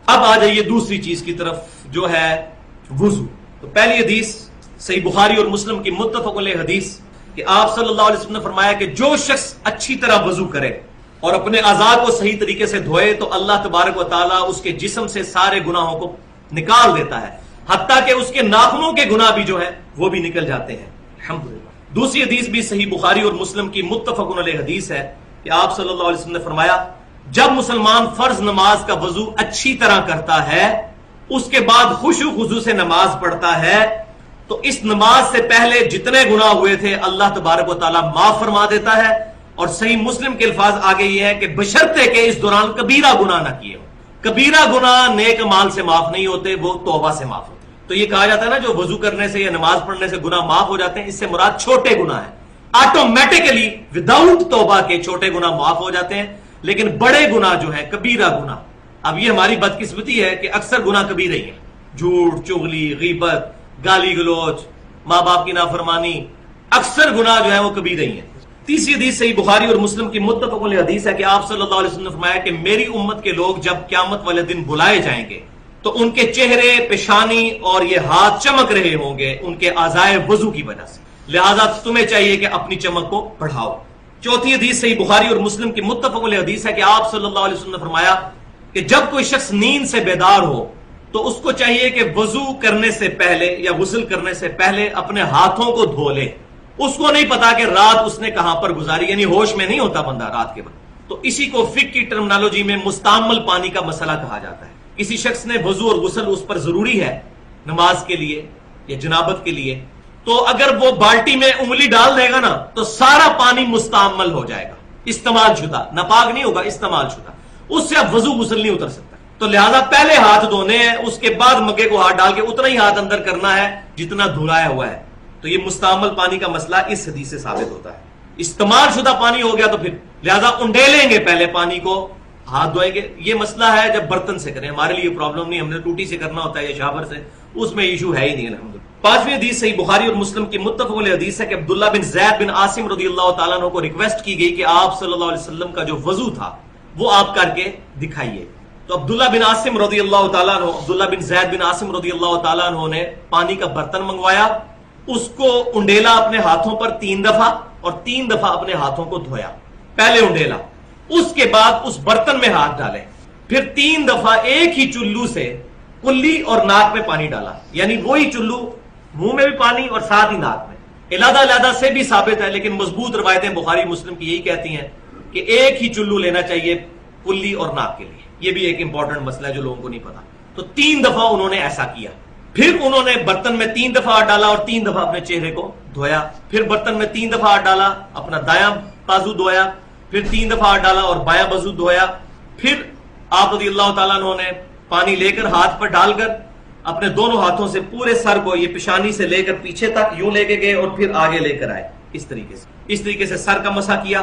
اب آ جائیے دوسری چیز کی طرف جو ہے وضو. تو پہلی حدیث صحیح بخاری اور مسلم کی متفق علیہ حدیث کہ آپ صلی اللہ علیہ وسلم نے فرمایا کہ جو شخص اچھی طرح وضو کرے اور اپنے اعضاء کو صحیح طریقے سے دھوئے تو اللہ تبارک و تعالیٰ اس کے جسم سے سارے گناہوں کو نکال دیتا ہے، حتیٰ کہ اس کے ناخنوں کے گناہ بھی جو ہے وہ بھی نکل جاتے ہیں. الحمدللہ. دوسری حدیث بھی صحیح بخاری اور مسلم کی متفق علیہ حدیث ہے کہ آپ صلی اللہ علیہ وسلم نے فرمایا جب مسلمان فرض نماز کا وضو اچھی طرح کرتا ہے، اس کے بعد خشوع خضوع سے نماز پڑھتا ہے، تو اس نماز سے پہلے جتنے گناہ ہوئے تھے اللہ تبارک و تعالیٰ معاف فرما دیتا ہے. اور صحیح مسلم کے الفاظ آگے یہ ہے کہ بشرطے کہ اس دوران کبیرہ گناہ نہ کیے ہو. کبیرہ گناہ نیک مال سے معاف نہیں ہوتے، وہ توبہ سے معاف ہوتے. تو یہ کہا جاتا ہے نا جو وضو کرنے سے یا نماز پڑھنے سے گناہ معاف ہو جاتے ہیں، اس سے مراد چھوٹے گناہ ہیں. آٹومیٹکلی وداؤٹ توبہ کے چھوٹے گناہ معاف ہو جاتے ہیں، لیکن بڑے گناہ جو ہیں کبیرہ گناہ، اب یہ ہماری بدقسمتی ہے کہ اکثر گناہ کبیرہ ہی ہیں. جھوٹ، چغلی، غیبت، گالی گلوچ، ماں باپ کی نافرمانی، اکثر گناہ جو ہیں وہ کبیرہ ہی ہیں. تیسری حدیث صحیح بخاری اور مسلم کی متفق علیہ حدیث ہے کہ آپ صلی اللہ علیہ وسلم نے فرمایا کہ میری امت کے لوگ جب قیامت والے دن بلائے جائیں گے تو ان کے چہرے، پیشانی اور یہ ہاتھ چمک رہے ہوں گے ان کے اعضائے وضو کی وجہ سے، لہذا تمہیں چاہیے کہ اپنی چمک کو بڑھاؤ. چوتھی حدیث صحیح بخاری اور مسلم کی متفق علیہ حدیث ہے کہ آپ صلی اللہ علیہ وسلم نے فرمایا کہ جب کوئی شخص نیند سے بیدار ہو تو اس کو چاہیے کہ وضو کرنے سے پہلے یا غسل کرنے سے پہلے اپنے ہاتھوں کو دھو لے. اس کو نہیں پتا کہ رات اس نے کہاں پر گزاری، یعنی ہوش میں نہیں ہوتا بندہ رات کے وقت. تو اسی کو فقہ کی ٹرمنالوجی میں مستعمل پانی کا مسئلہ کہا جاتا ہے. کسی شخص نے وضو اور غسل اس پر ضروری ہے نماز کے لیے یا جنابت کے لیے، تو اگر وہ بالٹی میں انگلی ڈال دے گا نا تو سارا پانی مستعمل ہو جائے گا، استعمال شدہ، ناپاک نہیں ہوگا، استعمال شدہ. اس سے اب وضو غسل نہیں اتر سکتا. تو لہذا پہلے ہاتھ دھونے ہیں، اس کے بعد مگے کو ہاتھ ڈال کے اتنا ہی ہاتھ اندر کرنا ہے جتنا دھلایا ہوا ہے. تو یہ مستعمل پانی کا مسئلہ اس حدیث سے ثابت ہوتا ہے. استعمال شدہ پانی ہو گیا تو پھر لہذا انڈیلیں گے، پہلے پانی کو ہاتھ دھوئیں گے. یہ مسئلہ ہے جب برتن سے کریں، ہمارے لیے پرابلم نہیں، ہم نے ٹوٹی سے کرنا ہوتا ہے یا شاور سے، اس میں ایشو ہے ہی نہیں الحمدللہ. پانچویں حدیث صحیح بخاری اور مسلم کی متفق علیہ حدیث ہے کہ عبداللہ بن زید بن عاصم رضی اللہ تعالیٰ عنہ کو ریکویسٹ کی گئی کہ آپ صلی اللہ علیہ وسلم کا جو وضو تھا وہ آپ کر کے دکھائیے. تو عبداللہ بن عاصم رضی اللہ تعالیٰ عنہ، عبداللہ بن زید بن عاصم رضی اللہ تعالیٰ عنہ نے پانی کا برتن منگوایا، اس کو انڈیلا اپنے ہاتھوں پر 3 دفعہ اور 3 دفعہ اپنے ہاتھوں کو دھویا. پہلے انڈیلا، اس کے بعد اس برتن میں ہاتھ ڈالے، پھر 3 دفعہ ایک ہی چلو سے کلی اور ناک میں پانی ڈالا، یعنی وہی چلو منہ میں بھی پانی اور ساتھ ہی ناک میں. علیحدہ علیحدہ سے بھی ثابت ہے، لیکن مضبوط روایتیں بخاری مسلم کی یہی کہتی ہیں کہ ایک ہی چلو لینا چاہیے کلی اور ناک کے لیے. یہ بھی ایک امپورٹنٹ مسئلہ ہے جو لوگوں کو نہیں پتا. تو 3 دفعہ انہوں نے ایسا کیا، پھر انہوں نے برتن میں 3 دفعہ ہاتھ ڈالا اور 3 دفعہ اپنے چہرے کو دھویا، پھر برتن میں 3 دفعہ ہاتھ ڈالا، اپنا دایاں بازو دھویا، پھر 3 دفعہ ہاتھ ڈالا اور بایاں بازو دھویا. پھر آپ رضی اللہ تعالیٰ عنہ نے پانی لے کر ہاتھ پر ڈال کر اپنے دونوں ہاتھوں سے پورے سر کو، یہ پیشانی سے لے کر پیچھے تک یوں لے کے گئے اور پھر آگے لے کر آئے. اس طریقے سے سر کا مسح کیا.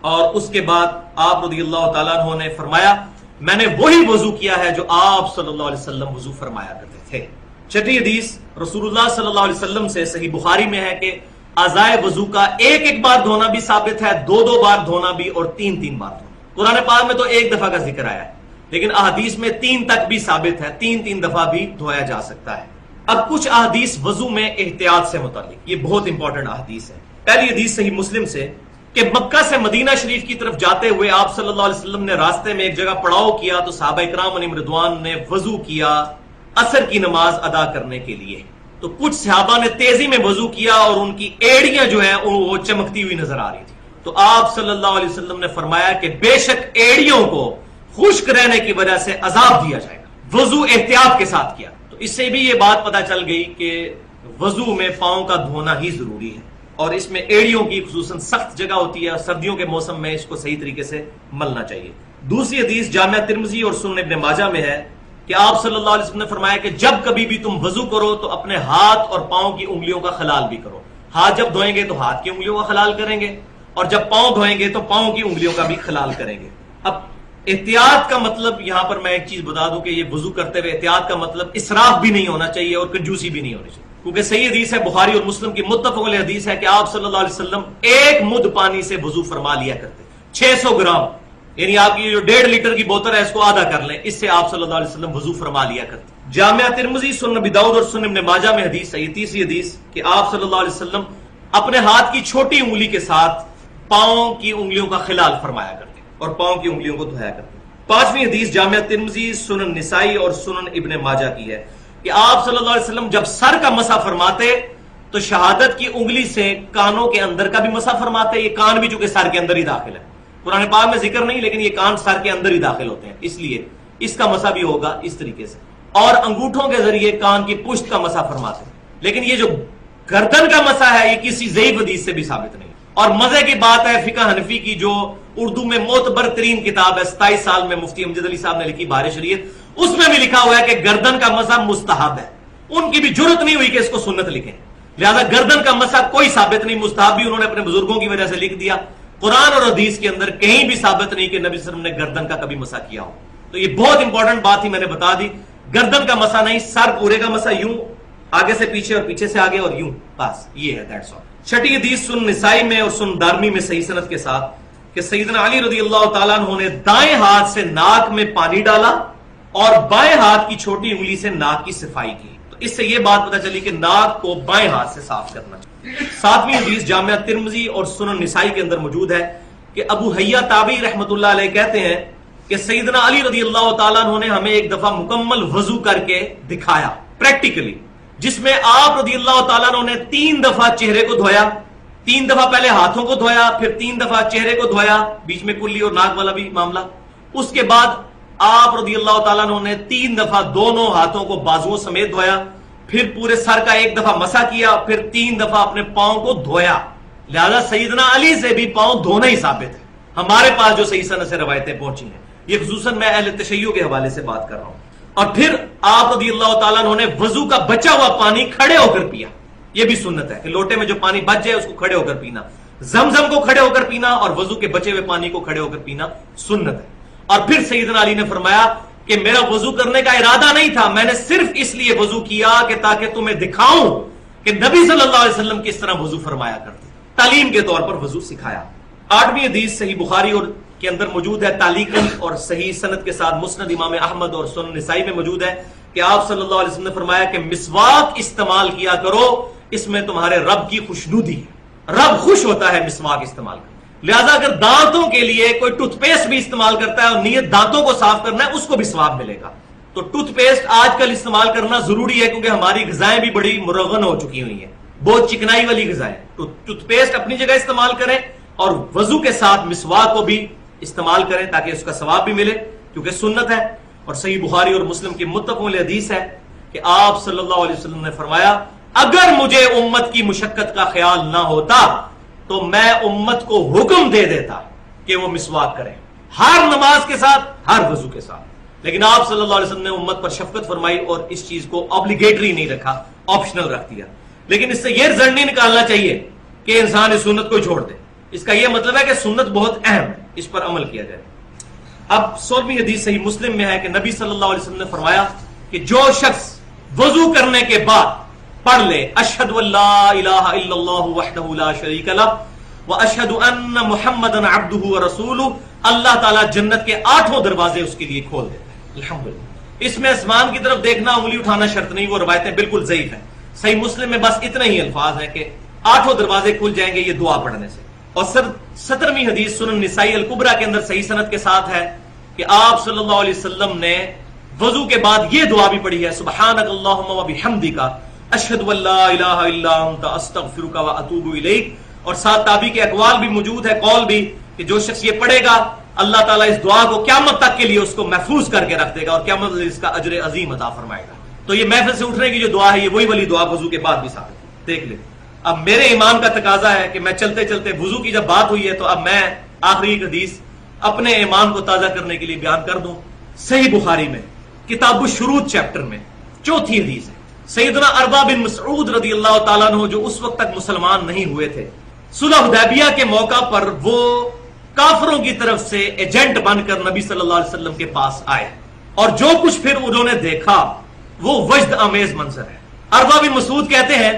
اور اس کے بعد آپ رضی اللہ تعالیٰ عنہ نے فرمایا میں نے وہی وضو کیا ہے جو آپ صلی اللہ علیہ وسلم وضو فرمایا کرتے تھے. چھٹی حدیث رسول اللہ صلی اللہ علیہ وسلم سے صحیح بخاری میں ہے کہ اعضائے وضو کا ایک بار دھونا بھی ثابت ہے، 2 بار دھونا بھی اور 3 بار دھونا. قرآن پاک میں تو 1 دفعہ کا ذکر آیا ہے، لیکن احادیث میں 3 تک بھی ثابت ہے، 3 دفعہ بھی دھویا جا سکتا ہے. اب کچھ احادیث وضو میں احتیاط سے متعلق، یہ بہت امپورٹنٹ احادیث ہے. پہلی حدیث صحیح مسلم سے کہ مکہ سے مدینہ شریف کی طرف جاتے ہوئے آپ صلی اللہ علیہ وسلم نے راستے میں ایک جگہ پڑاؤ کیا تو صحابہ اکرام علیہم رضوان نے وضو کیا عصر کی نماز ادا کرنے کے لیے. تو کچھ صحابہ نے تیزی میں وضو کیا اور ان کی ایڑیاں جو ہیں وہ چمکتی ہوئی نظر آ رہی تھی. تو آپ صلی اللہ علیہ وسلم نے فرمایا کہ بے شک ایڑیوں کو خشک رہنے کی وجہ سے عذاب دیا جائے گا. وضو احتیاط کے ساتھ کیا. تو اس سے بھی یہ بات پتہ چل گئی کہ وضو میں پاؤں کا دھونا ہی ضروری ہے، اور اس میں ایڑیوں کی خصوصاً سخت جگہ ہوتی ہے، سردیوں کے موسم میں اس کو صحیح طریقے سے ملنا چاہیے. دوسری حدیث جامعہ ترمذی اور سنن ابن ماجہ میں ہے کہ آپ صلی اللہ علیہ وسلم نے فرمایا کہ جب کبھی بھی تم وضو کرو تو اپنے ہاتھ اور پاؤں کی انگلیوں کا خلال بھی کرو. ہاتھ جب دھوئیں گے تو ہاتھ کی انگلیوں کا خلال کریں گے، اور جب پاؤں دھوئیں گے تو پاؤں کی انگلیوں کا بھی خلال کریں گے. اب احتیاط کا مطلب یہاں پر میں ایک چیز بتا دوں کہ یہ وضو کرتے ہوئے احتیاط کا مطلب اسراف بھی نہیں ہونا چاہیے اور کنجوسی بھی نہیں ہونی چاہیے، کیونکہ صحیح حدیث ہے بخاری اور مسلم کی متفق علیہ حدیث ہے کہ آپ صلی اللہ علیہ وسلم 1 مد پانی سے وضو فرما لیا کرتے، 600 گرام یعنی آپ کی جو 1.5 لیٹر کی بوتل ہے اس کو آدھا کر لیں، اس سے آپ صلی اللہ علیہ وسلم وضو فرما لیا کرتے۔ جامعہ ترمذی، سنن ابی داؤد اور سنن ابن ماجہ میں حدیث ہے، یہ تیسری حدیث، کہ آپ صلی اللہ علیہ وسلم اپنے ہاتھ کی چھوٹی انگلی کے ساتھ پاؤں کی انگلیوں کا خلال فرمایا کرتے اور پاؤں کی انگلیوں کو دھویا کرتے۔ پانچویں حدیث جامعہ ترمذی، سنن نسائی اور سنن ابن ماجہ کی ہے کہ آپ صلی اللہ علیہ وسلم جب سر کا مسح فرماتے تو شہادت کی انگلی سے کانوں کے اندر کا بھی مسح فرماتے۔ یہ کان بھی چونکہ سر کے اندر ہی داخل ہے، قرآن پاک میں ذکر نہیں، لیکن یہ کان سر کے اندر ہی داخل ہوتے ہیں، اس لیے اس کا مسح بھی ہوگا اس طریقے سے، اور انگوٹھوں کے ذریعے کان کی پشت کا مسح فرماتے ہیں۔ لیکن یہ جو گردن کا مسح ہے یہ کسی ضعیف حدیث سے بھی ثابت نہیں۔ اور مزے کی بات ہے، فقہ حنفی کی جو اردو میں معتبر ترین کتاب ہے، 27 سال میں مفتی امجد علی صاحب نے لکھی، بہار شریعت، اس میں بھی لکھا ہوا ہے کہ گردن کا مسح مستحب ہے۔ ان کی بھی جرت نہیں ہوئی کہ اس کو سنت لکھیں، لہذا گردن کا مسح کوئی ثابت نہیں، مستحب بھی انہوں نے اپنے بزرگوں کی وجہ سے لکھ دیا۔ قرآن اور حدیث کے اندر کہیں بھی ثابت نہیں کہ نبی صلی اللہ علیہ وسلم نے گردن کا کبھی مسح کیا ہو۔ تو یہ بہت انپورٹنٹ بات ہی میں نے بتا دی، گردن کا مسح نہیں، سر پورے کا مسح، یوں آگے سے پیچھے اور پیچھے سے آگے اور یوں، بس یہ ہے، دیٹس آل۔ چھٹی حدیث سنن نسائی میں اور سنن دارمی میں صحیح سند کے ساتھ کہ سیدنا علی رضی اللہ تعالیٰ عنہ نے دائیں ہاتھ سے ناک میں پانی ڈالا اور بائیں ہاتھ کی چھوٹی انگلی سے ناک کی صفائی کی۔ تو اس سے یہ بات پتہ چلی کہ ناک کو بائیں ہاتھ سے صاف کرنا۔ ساتویں حدیث جامعہ ترمذی اور سنن نسائی کے اندر موجود ہے کہ ابو حیا تابعی رحمۃ اللہ علیہ کہتے ہیں کہ سیدنا علی رضی اللہ تعالیٰ عنہ نے ہمیں ایک دفعہ مکمل وضو کر کے دکھایا پریکٹیکلی، جس میں آپ رضی اللہ تعالیٰ عنہ نے 3 دفعہ چہرے کو دھویا، 3 دفعہ پہلے ہاتھوں کو دھویا، پھر 3 دفعہ چہرے کو دھویا، بیچ میں کلی اور ناک والا بھی معاملہ۔ اس کے بعد آپ رضی اللہ تعالیٰ عنہ نے 3 دفعہ دونوں ہاتھوں کو بازوؤں سمیت دھویا، پھر پورے سر کا 1 دفعہ مسح کیا، پھر 3 دفعہ اپنے پاؤں کو دھویا۔ لہذا سیدنا علی سے بھی پاؤں دھونا ہی ثابت ہے، ہمارے پاس جو صحیح سند سے روایتیں پہنچی ہیں، یہ خصوصاً میں اہل تشیع کے حوالے سے بات کر رہا ہوں۔ اور پھر آپ رضی اللہ تعالیٰ عنہ نے وضو کا بچا ہوا پانی کھڑے ہو کر پیا، یہ بھی سنت ہے کہ لوٹے میں جو پانی بچ جائے اس کو کھڑے ہو کر پینا، زمزم کو کھڑے ہو کر پینا اور وضو کے بچے ہوئے پانی کو کھڑے ہو کر پینا سنت ہے۔ اور پھر سیدنا علی نے فرمایا کہ میرا وضو کرنے کا ارادہ نہیں تھا، میں نے صرف اس لیے وضو کیا کہ تاکہ تمہیں دکھاؤں کہ نبی صلی اللہ علیہ وسلم کس طرح وضو فرمایا کرتے، تعلیم کے طور پر وضو سکھایا۔ 8ویں حدیث صحیح بخاری اور کے اندر موجود ہے تعلیقاً اور صحیح سند کے ساتھ، مسند امام احمد اور سنن نسائی میں موجود ہے کہ آپ صلی اللہ علیہ وسلم نے فرمایا کہ مسواک استعمال کیا کرو، اس میں تمہارے رب کی خوشنودی ہے، رب خوش ہوتا ہے مسواک استعمال کر۔ لہذا اگر دانتوں کے لیے کوئی ٹوتھ پیسٹ بھی استعمال کرتا ہے اور نیت دانتوں کو صاف کرنا ہے، اس کو بھی ثواب ملے گا۔ تو ٹوتھ پیسٹ آج کل استعمال کرنا ضروری ہے کیونکہ ہماری غذائیں بھی بڑی مرغن ہو چکی ہوئی ہیں، بہت چکنائی والی غذائیں۔ ٹوتھ پیسٹ اپنی جگہ استعمال کریں اور وضو کے ساتھ مسواک کو بھی استعمال کریں تاکہ اس کا ثواب بھی ملے کیونکہ سنت ہے۔ اور صحیح بخاری اور مسلم کی متفق علیہ حدیث ہے کہ آپ صلی اللہ علیہ وسلم نے فرمایا اگر مجھے امت کی مشقت کا خیال نہ ہوتا تو میں امت کو حکم دے دیتا کہ وہ مسواک کریں، ہر نماز کے ساتھ، ہر وضو کے ساتھ، لیکن آپ صلی اللہ علیہ وسلم نے امت پر شفقت فرمائی اور اس چیز کو obligatory نہیں رکھا، آپشنل رکھ دیا۔ لیکن اس سے یہ رزلٹ نہیں نکالنا چاہیے کہ انسان اس سنت کو چھوڑ دے، اس کا یہ مطلب ہے کہ سنت بہت اہم ہے، اس پر عمل کیا جائے۔ اب 16ویں حدیث صحیح مسلم میں ہے کہ نبی صلی اللہ علیہ وسلم نے فرمایا کہ جو شخص وضو کرنے کے بعد پڑھ لے اشہد ان لا الہ الا اللہ وحدہ لا شریک لہ واشہد ان محمدا عبدہ ورسولہ، اللہ تعالیٰ جنت کے 8 دروازے اس کے لیے کھول دیتے ہیں۔ الحمدللہ، اس میں آسمان کی طرف دیکھنا، انگلی اٹھانا شرط نہیں، وہ روایتیں بالکل ضعیف ہیں۔ صحیح مسلم میں بس اتنا ہی الفاظ ہے کہ 8 دروازے کھل جائیں گے یہ دعا پڑھنے سے۔ اور 17ویں حدیث سنن نسائی الکبریٰ کے اندر صحیح سند کے ساتھ ہے کہ آپ صلی اللہ علیہ وسلم نے وضو کے بعد یہ دعا بھی پڑھی ہے، سبحانک اللہم وبحمدک اشہد ان لا الہ الا انت استغفرک واتوب الیک۔ اور ساتھ تابعی کے اقوال بھی موجود ہے، قول بھی، کہ جو شخص یہ پڑھے گا اللہ تعالیٰ اس دعا کو قیامت تک کے لیے اس کو محفوظ کر کے رکھ دے گا اور قیامت اس کا اجر عظیم عطا فرمائے گا۔ تو یہ محفل سے اٹھنے کی جو دعا ہے یہ وہی والی دعا وضو کے بعد بھی ثابت ہے، دیکھ لیں۔ اب میرے ایمان کا تقاضا ہے کہ میں چلتے چلتے وضو کی جب بات ہوئی ہے تو اب میں آخری حدیث اپنے ایمان کو تازہ کرنے کے لیے بیان کر دوں۔ صحیح بخاری میں کتاب الشروط چیپٹر میں 4تھی حدیث ہے، سیدنا اربا بن مسعود رضی اللہ تعالیٰ عنہ جو اس وقت تک مسلمان نہیں ہوئے تھے، صلح حدیبیہ کے موقع پر وہ کافروں کی طرف سے ایجنٹ بن کر نبی صلی اللہ علیہ وسلم کے پاس آئے اور جو کچھ پھر انہوں نے دیکھا وہ وجد آمیز منظر ہے۔ اربا بن مسعود کہتے ہیں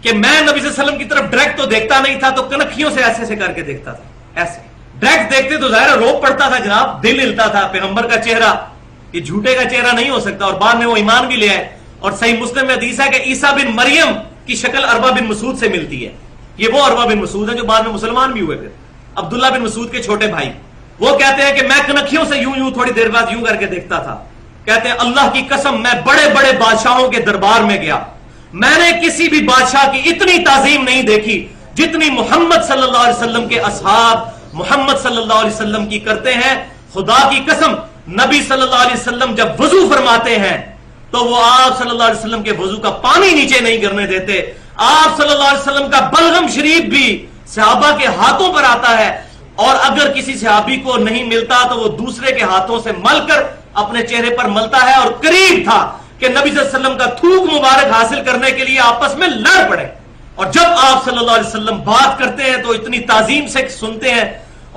کہ میں نبی صلی اللہ علیہ وسلم کی طرف ڈائریکٹ تو دیکھتا نہیں تھا، تو کنکھیوں سے ایسے ایسے کر کے دیکھتا تھا، ایسے ٹیکسٹ دیکھتے تو ظاہر روب پڑتا تھا جناب، دل ہلتا تھا، پیغمبر کا چہرہ یہ جھوٹے کا چہرہ نہیں ہو سکتا، اور بعد میں وہ ایمان بھی لے آئے. اور صحیح مسلم میں حدیث ہے کہ عیسیٰ بن مریم کی شکل عروہ بن مسعود سے ملتی ہے. یہ وہ عروہ بن مسعود ہے جو بعد میں مسلمان بھی ہوئے، پھر عبداللہ بن مسعود کے چھوٹے بھائی. وہ کہتے ہیں کہ میں کنکھیوں سے یوں تھوڑی دیر بعد یوں کر کے دیکھتا تھا. کہتے ہیں اللہ کی قسم میں بڑے بڑے بادشاہوں کے دربار میں گیا، میں نے کسی بھی بادشاہ کی اتنی تعظیم نہیں دیکھی جتنی محمد صلی اللہ علیہ وسلم کے اصحاب محمد صلی اللہ علیہ وسلم کی کرتے ہیں. خدا کی قسم نبی صلی اللہ علیہ وسلم جب وضو فرماتے ہیں تو وہ آپ صلی اللہ علیہ وسلم کے وضو کا پانی نیچے نہیں گرنے دیتے. آپ صلی اللہ علیہ وسلم کا بلغم شریف بھی صحابہ کے ہاتھوں پر آتا ہے، اور اگر کسی صحابی کو نہیں ملتا تو وہ دوسرے کے ہاتھوں سے مل کر اپنے چہرے پر ملتا ہے. اور قریب تھا کہ نبی صلی اللہ علیہ وسلم کا تھوک مبارک حاصل کرنے کے لیے آپس میں لڑ پڑے. اور جب آپ صلی اللہ علیہ وسلم بات کرتے ہیں تو اتنی تعظیم سے سنتے ہیں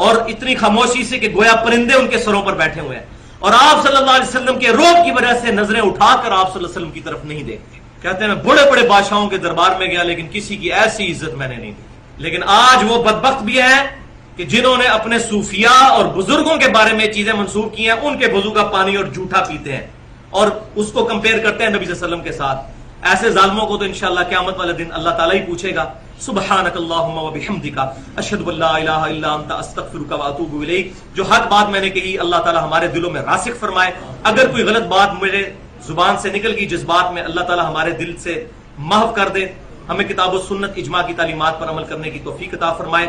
اور اتنی خاموشی سے کہ گویا پرندے ان کے سروں پر بیٹھے ہوئے ہیں. اور آپ صلی اللہ علیہ وسلم کے روب کی وجہ سے نظریں اٹھا کر آپ صلی اللہ علیہ وسلم کی طرف نہیں دیکھتے. کہتے ہیں میں بڑے بڑے بادشاہوں کے دربار میں گیا لیکن کسی کی ایسی عزت میں نے نہیں دی. لیکن آج وہ بدبخت بھی ہیں کہ جنہوں نے اپنے صوفیاء اور بزرگوں کے بارے میں چیزیں منسوخ کی ہیں، ان کے وضو کا پانی اور جھوٹا پیتے ہیں اور اس کو کمپیئر کرتے ہیں نبی صلی اللہ علیہ وسلم کے ساتھ. ایسے ظالموں کو تو انشاءاللہ قیامت والے دن اللہ تعالیٰ ہی پوچھے گا. سبحانک اللہم و بحمدک اشہد ان لا الہ الا انت استغفرک و اتوب الیک. جو حق بات میں نے کہی اللہ تعالیٰ ہمارے دلوں میں راسخ فرمائے. اگر کوئی غلط بات میرے زبان سے نکل گئی جس بات میں اللہ تعالیٰ ہمارے دل سے محو کر دے. ہمیں کتاب و سنت اجماع کی تعلیمات پر عمل کرنے کی توفیق عطا فرمائے.